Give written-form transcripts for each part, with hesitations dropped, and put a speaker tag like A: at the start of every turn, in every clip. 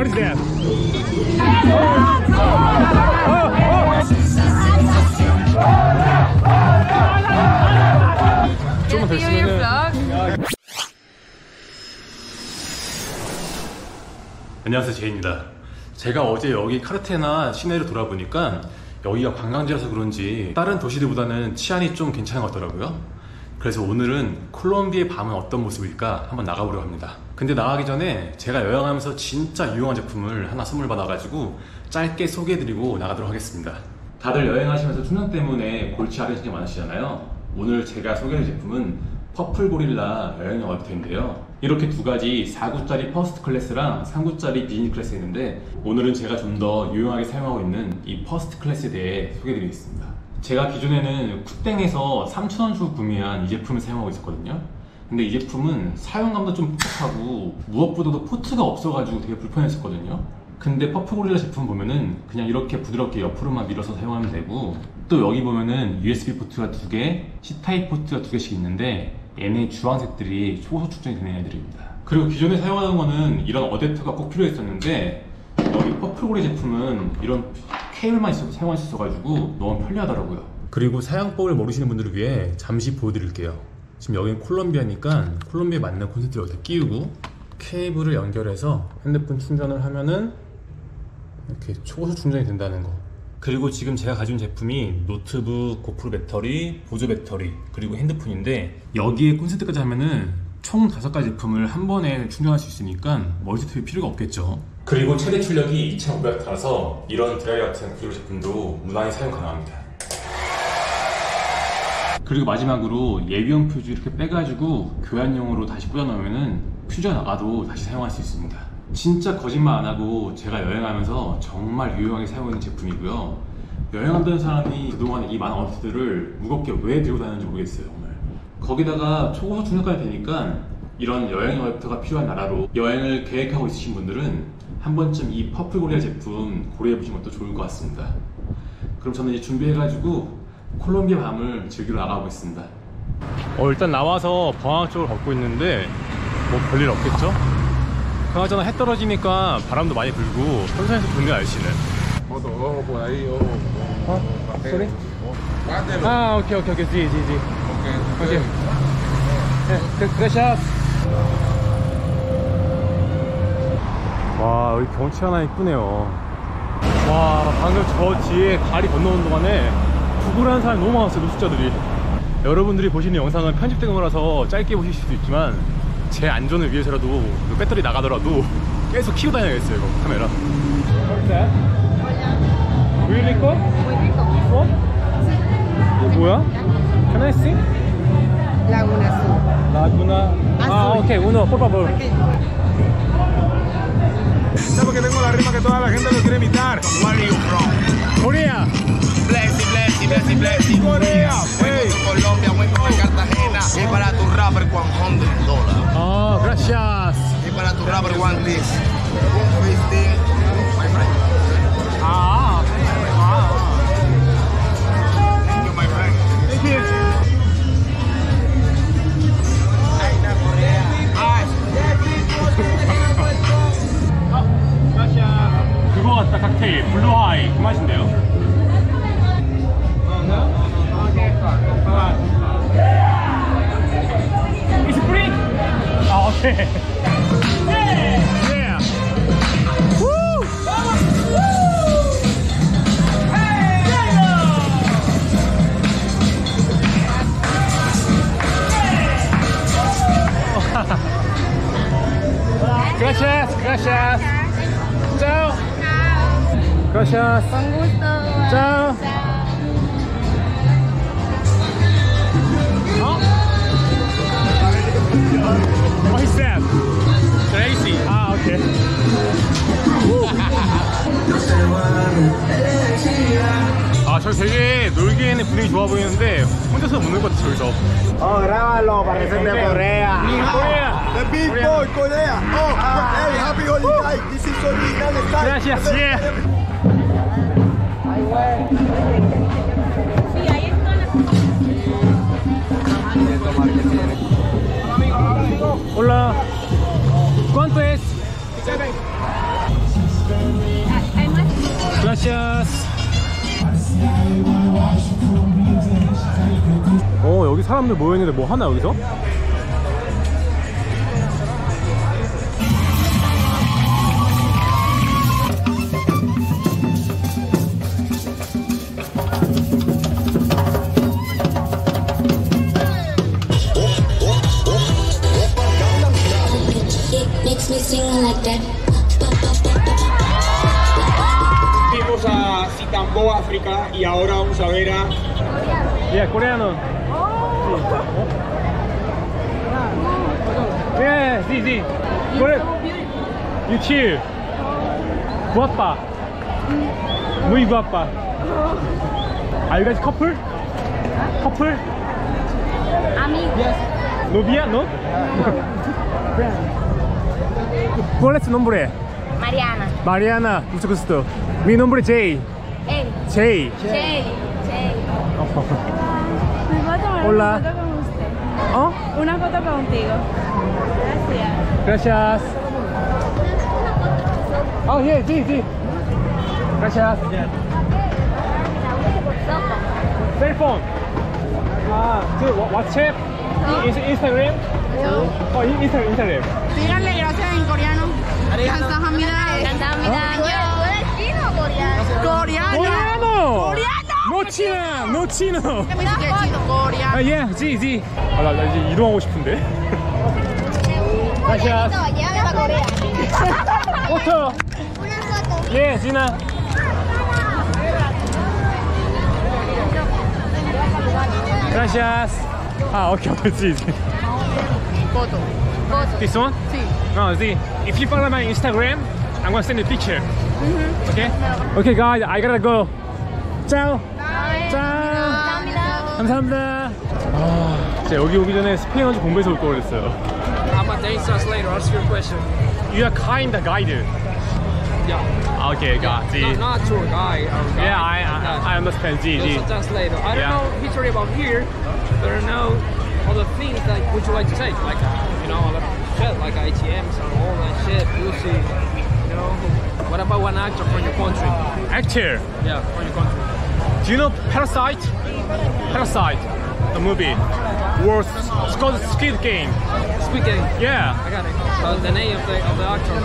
A: What is that? 조금만 더 있으면은. 안녕하세요, 제이입니다. 제가 어제 여기 카르타헤나 시내를 돌아보니까 여기가 관광지라서 그런지 다른 도시들보다는 치안이 좀 괜찮은 것 같더라고요. 그래서 오늘은 콜롬비아의 밤은 어떤 모습일까 한번 나가보려고 합니다. 근데 나가기 전에 제가 여행하면서 진짜 유용한 제품을 하나 선물 받아가지고 짧게 소개해드리고 나가도록 하겠습니다. 다들 여행하시면서 충전 때문에 골치 아프신 게 많으시잖아요. 오늘 제가 소개할 제품은 퍼플고릴라 여행용 어댑터인데요. 이렇게 두 가지 4구짜리 퍼스트 클래스랑 3구짜리 비즈니스 클래스 있는데, 오늘은 제가 좀 더 유용하게 사용하고 있는 이 퍼스트 클래스에 대해 소개해드리겠습니다. 제가 기존에는 쿠땡에서 3,000원 주고 구매한 이 제품을 사용하고 있었거든요. 근데 이 제품은 사용감도 좀 퍽퍽하고 무엇보다도 포트가 없어가지고 되게 불편했었거든요. 근데 퍼플고릴라 제품 보면은 그냥 이렇게 부드럽게 옆으로만 밀어서 사용하면 되고, 또 여기 보면은 USB 포트가 2개, C타입 포트가 2개씩 있는데 얘네 주황색들이 초고속 충전이 되는 애들입니다. 그리고 기존에 사용하는 거는 이런 어댑터가 꼭 필요했었는데, 여기 퍼플고릴라 제품은 이런 케이블만 있어도 사용할 수 있어가지고 너무 편리하더라고요. 그리고 사용법을 모르시는 분들을 위해 잠시 보여드릴게요. 지금 여기는 콜롬비아니까 콜롬비아에 맞는 콘센트를 여기다 끼우고 케이블을 연결해서 핸드폰 충전을 하면은 이렇게 초고속 충전이 된다는 거. 그리고 지금 제가 가진 제품이 노트북, 고프로 배터리, 보조 배터리, 그리고 핸드폰인데, 여기에 콘센트까지 하면은 총 5가지 제품을 한 번에 충전할 수 있으니까 멀티탭이 필요가 없겠죠. 그리고 최대 출력이 2500W라서 이런 드라이어 같은 구조 제품도 무난히 사용 가능합니다. 그리고 마지막으로 예비용 퓨즈 이렇게 빼가지고 교환용으로 다시 꽂아놓으면은 퓨즈가 나가도 다시 사용할 수 있습니다. 진짜 거짓말 안하고 제가 여행하면서 정말 유용하게 사용하는 제품이고요. 여행한다는 사람이 그동안 이 많은 어댑터들을 무겁게 왜 들고 다니는지 모르겠어요, 정말. 거기다가 초고속 충전까지 되니까 이런 여행 어댑터가 필요한 나라로 여행을 계획하고 있으신 분들은 한 번쯤 이 퍼플고릴라 제품 고려해보시는 것도 좋을 것 같습니다. 그럼 저는 이제 준비해가지고 콜롬비아 밤을 즐기러 나가보겠습니다. 일단 나와서 방황 쪽을 걷고 있는데 뭐 별일 없겠죠? 그나저나 해 떨어지니까 바람도 많이 불고 평상에서 좋네요, 날씨는. 소리? 아, 오케이, 지. 오케이. 그라시아스. 와, 여기 경치 하나 이쁘네요. 와, 방금 저 뒤에 다리 건너온 동안에 구글하는 사람이 너무 많았어요, 노숙자들이. 여러분들이 보시는 영상은 편집된 거라서 짧게 보실 수도 있지만 제 안전을 위해서라도 배터리 나가더라도 계속 키고 다녀야겠어요, 이거 카메라. Really cool? This one? 이거 뭐야? Can I see?
B: Laguna Azul.
A: Laguna. Ah, ok, uno, por favor.
C: Porque tengo la rima que toda la gente lo quiere imitar. Where are you from?
A: Korea.
C: Blessy. Corea.
D: Vengo de Colombia, voy con Cartagena. Y para tu rapper con $100.
A: Oh, gracias.
D: Y para tu rapper one this. Un fisting. My friend. Thank you, my friend.
A: Thank you. 그거 같다, 칵테일 블루하이. 그 맛인데요. It's free. 아, 오케이. Yeah. Woo. Gracias. Chao. Gracias.
B: Con gusto.
A: Chao. What is that? Crazy. Ah, okay. 아, 저기 되게 놀기에는 분위기 좋아 보이는데 혼자서 못 놀 것 같아, 저기서.
C: Grábalo, parece de Corea.
A: Corea.
C: The Big Boy, Corea. Hey, happy holiday. This is original style.
A: Gracias, yeah.
B: Ay, güey. Sí, ahí está
A: Hola. ¿Cuánto es? Gracias. 여기 사람들 모여있는데 뭐 하나 여기서?
C: Fuimos a Zitambo, África, y ahora vamos a ver a...
A: Yeah, coreano. Yeah, sí. You chill. Guapa. Muy guapa. Are you guys couple? Couple?
B: Amigos.
A: Novia, no? ¿Cuál es tu nombre?
B: Mariana.
A: Mariana, mucho gusto. Mi nombre es Jay. Jay.
B: Jay.
E: ¿Me puedo tomar
A: Hola.
E: una foto con usted?
A: ¿Oh?
E: Una foto contigo. Gracias.
A: Gracias. Oh, yeah, sí. Gracias. Cell phone. Sí, WhatsApp. Instagram. Oh, Instagram.
E: Díganle gracias en coreano. 감사합니다.
B: ¿Tú eres chino o coreano?
A: Coreano. No chino.
E: coreano.
A: Yeah, sí. 나 이제 이동하고 싶은데. Gracias.
B: Llévame a Corea.
A: Foto.
B: Una foto.
A: Yeah, Gina. Gracias. Okay, sí.
E: Foto.
A: This one?
E: Sí.
A: No, see. If you follow my Instagram, I'm gonna send you a picture. Okay? Okay, guys, I gotta go. Ciao. 감사합니다. 제가 여기 오기 전에 스페인어를 공부해서 올 걸 그랬어요.
F: I'm a dance translator. Ask your question.
A: You are kind of guide.
F: Yeah.
A: Okay, got it.
F: Not tour guide.
A: Yeah, I understand.
F: Just a translator. I don't know history about here. There are no other things that would you like to say? Like a lot of shit, like ATMs and all that shit. You see, What about one actor from your country?
A: Actor.
F: Yeah, from your country.
A: Do you know Parasite? Parasite, the movie. It's called Squid Game.
F: Squid Game.
A: Yeah.
F: I got it. The name of the actor.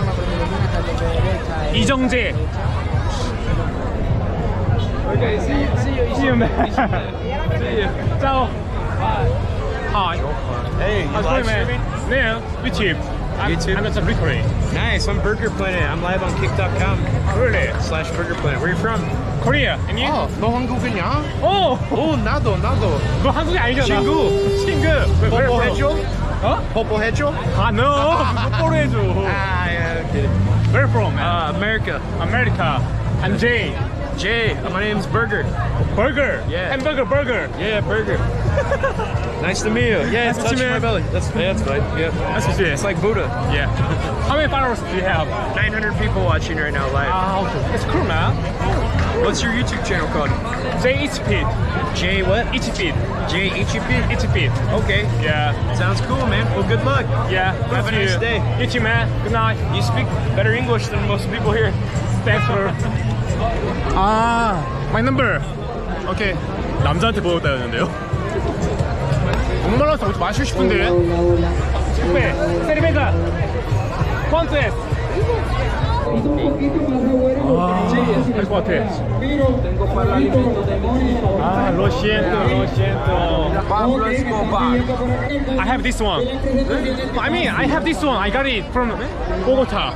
A: 이정재.
F: Okay, see you,
A: man.
F: See you.
A: Ciao. Hi.
G: Hey, you
A: How's it going,
G: live streaming?
A: man? Yeah, YouTube. I'm just recording.
G: Nice, I'm Burger Planet. I'm live on kick.com
A: Really?
G: /Burger Planet. Where are you from?
A: Korea. And you?
G: 너 한국이냐?
A: Oh.
G: 나도.
A: 너 한국이 아니잖아. 친구.
G: 뽀뽀해줘?
A: 어?
G: 뽀뽀해줘?
A: no. 뽀뽀로 해줘.
G: Yeah, okay.
A: Where are you from, man?
G: America.
A: And Jay.
G: My name's Burger.
A: Burger.
G: Yeah.
A: Hamburger, burger.
G: Yeah, Burger. Nice to meet you. Yeah, it's
A: Nice to
G: touching
A: meet
G: my
A: you.
G: belly. That's fine. Yeah.
A: That's what it
G: It's
A: is.
G: like Buddha.
A: Yeah. How many followers do you have?
G: 900 people watching right now live.
A: Okay. That's cool, man.
G: What's your YouTube channel called?
A: Jeichiphit.
G: J what?
A: Ichipit.
G: J-H-E-P?
A: Ichipit.
G: Okay.
A: Yeah.
G: Sounds cool, man. Well, good luck.
A: Yeah.
G: Have a nice day.
A: You too, man. Good night.
G: You speak better English than most people here.
A: Thanks for. My number. Okay. 남자한테 보였다였는데요. 목말라서 어디 마시고 싶은데. 스페. 세리베가. 콘테스. 할 것 같아. Lo siento. I have this one. I have this one. I got it from Bogota.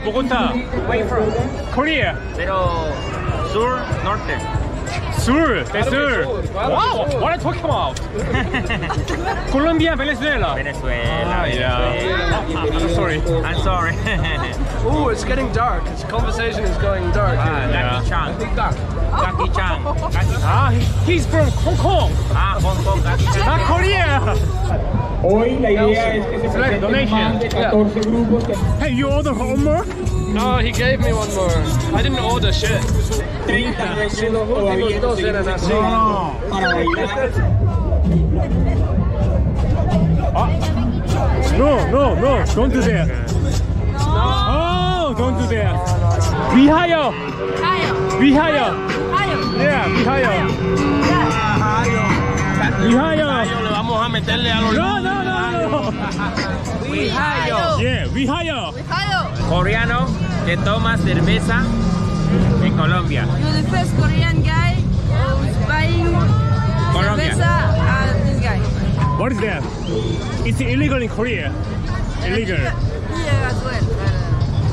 A: Bogota.
F: Where you from?
A: Korea.
F: Pero sur, norte.
A: Sur. Wow. What are you talking about? Colombia, Venezuela. Yeah. I'm sorry.
F: Oh, it's getting dark. This conversation is going dark.
A: Jackie Chan. He's from Hong Kong. Korea.
C: Hoy la idea es que se
A: like donation.
C: presenten más de 14 grupos que
A: Hey, you order one more?
F: No, he gave me one more. I didn't order shit.
C: 30 recién todavía
F: Dos eran así.
C: para bailar.
A: No, don't do that. Oh, No, don't do that. 위하여. 위하여. Yeah, 위하여. 위하여.
G: Le vamos a meterle a los
A: No, no, no, no.
G: Vihayo.
A: Yeah, 위하여.
G: Coreano que toma cerveza en Colombia.
E: You're the first Korean guy who's buying
G: Colombia.
E: cerveza and this guy.
A: What is that? It's illegal in Korea. Illegal.
E: Here as well.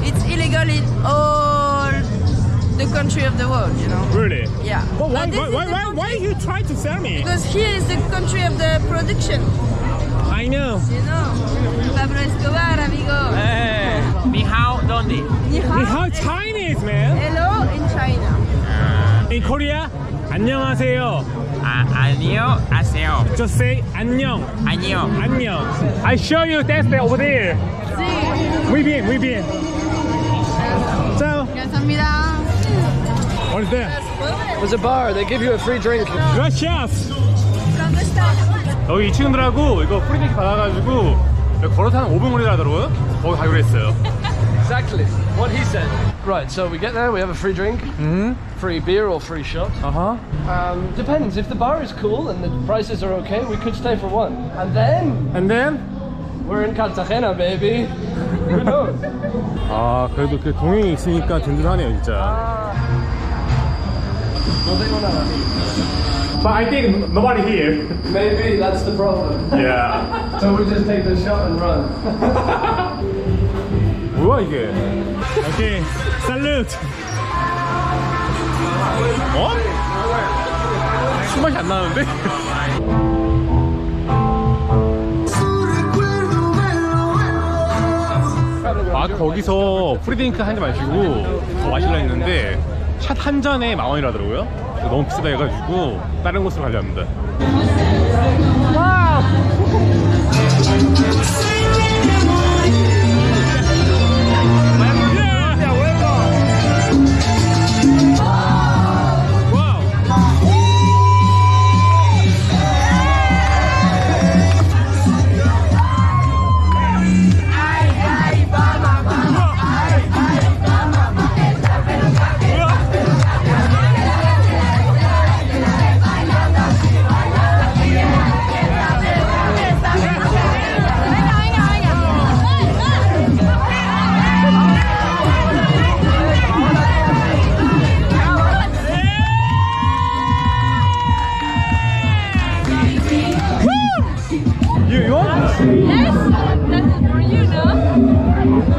E: It's illegal in all the country of the world, you know.
A: Really?
E: Yeah.
A: But
E: But this is the
A: why you try to sell me?
E: Because here is the country of the production,
A: I know.
E: you know. Pablo Escobar, amigo.
G: Ni hao, ¿dónde?
E: Ni hao.
A: We have Chinese, man.
E: Hello in China.
A: In Korea, 안녕하세요.
G: 안녕하세요.
A: Just say 안녕.
G: 안녕.
A: 안녕. I show you that's there over there.
E: Sí.
A: Muy bien. So,
E: 감사합니다.
A: what is that?
F: There's a bar. They give you a free drink.
A: Gracias.
E: ¿Dónde está?
A: 여기 이 친구들하고 이거 프리드링크 받아가지고 여기 걸어서 한 5분 걸리라 하더라고요. 거기 가기로 했어요.
F: Exactly what he said. Right, so we get there, we have a free drink, free beer or free shot. Depends. If the bar is cool and the prices are okay, we could stay for one. And then we're in Cartagena, baby. Who knows?
A: 아, 그래도 그 동행이 있으니까 든든하네요, 진짜.
F: No tengo nada.
A: But I think nobody here.
F: Maybe that's the problem.
A: Yeah.
F: So we just take the shot and run.
A: 뭐야 이게? 오케이, 살루트. 어? 술 맛이 안 나는데? 아, 거기서 프리드링크 한 잔 마시고 더 마시려 했는데 샷 한 잔에 10,000원이라더라고요. 너무 비싸다 해가지고 다른 곳으로 가려 합니다. You want?
E: Yes, that's for you, no?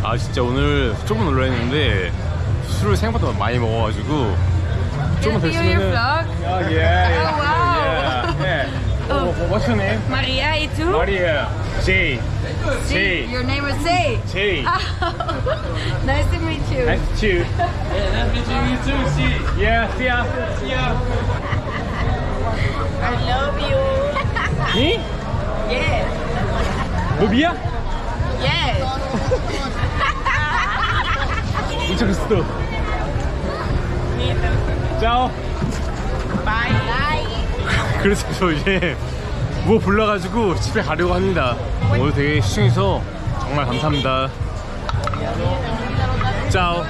A: 아 진짜 오늘 조금 놀라했는데 술을 생각보다 많이 먹어가지고 조금
E: Can I see your
A: 됐으면은.
E: vlog?
A: Oh yeah.
E: Oh, wow.
A: Yeah. What's your name?
E: Maria, you too?
A: Maria. J.
E: See, your name is Say.
A: J.
E: Nice to meet you.
A: Nice to meet you.
G: Nice meeting you too. See.
A: Yeah. See ya.
G: See ya.
E: I love you.
A: Me?
E: Yes.
A: 로비야?
E: Yes.
A: 도착했어. 짜오.
E: Bye. Bye.
A: 그래서 저 이제 뭐 불러가지고 집에 가려고 합니다. 오늘 되게 시청해서 정말 감사합니다. 짜오.